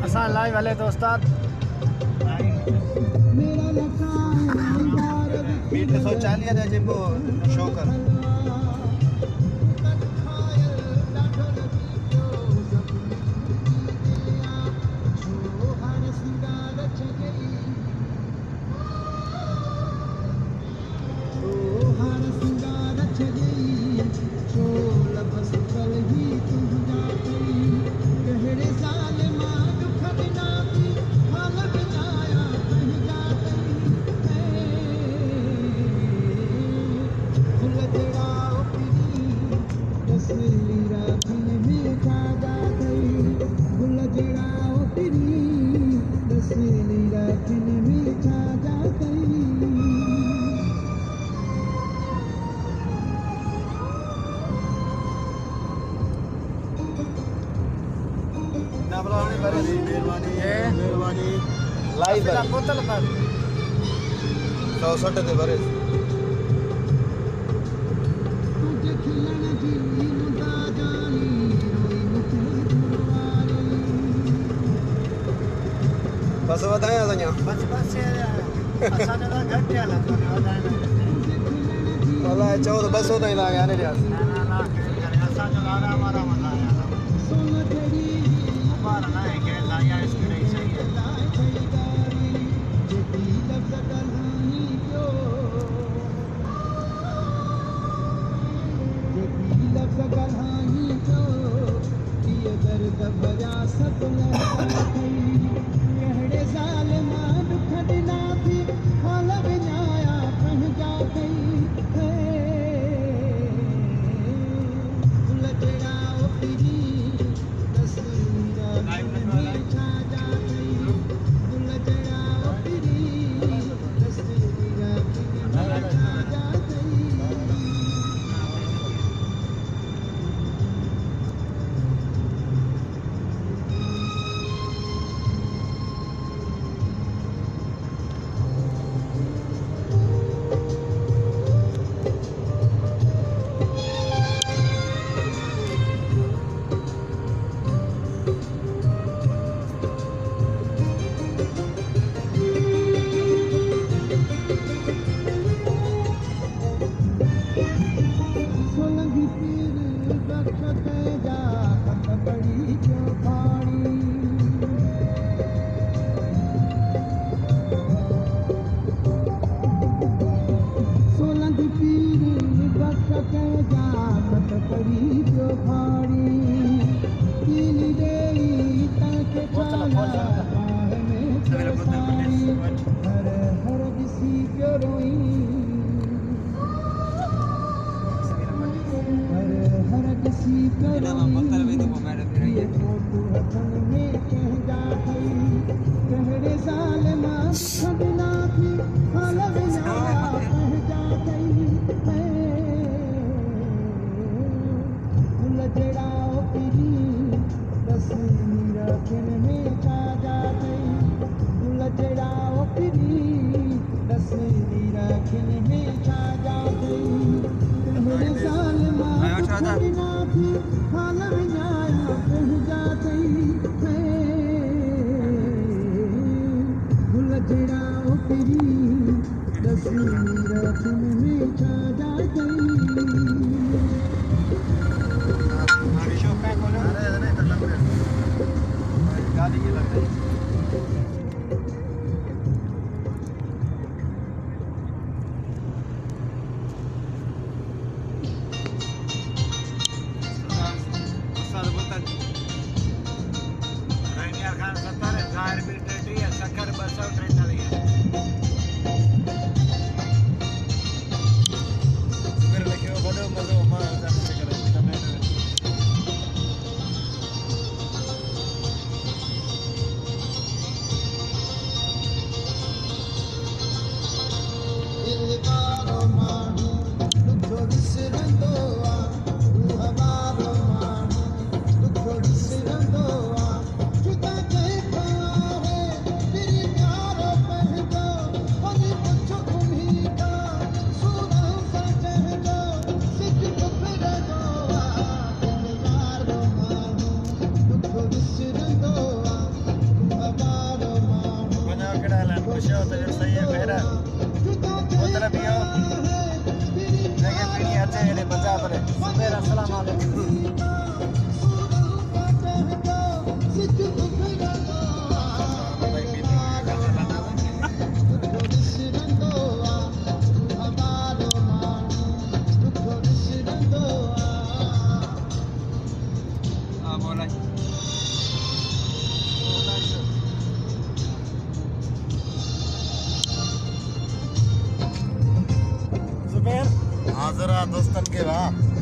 असां लाइव हले तो उस्ताद बीट 140 दे जे शो कर लाइव बोतल पर 160 दे बरे बस बताया सञा बस असां जो घट है ला वाला 14 200 ताईं ला गया ने यार ना असां जो गाड़ा हमारा मजा आया हमारा ना है के लाया इसकी नहीं सही है तो जो सही है फिर उधर भी हो जगह पीनी अच्छे है पंजाब रे सुबह अस्सलाम वालेकुम जुबैर हाजिर दोस्तन के वाह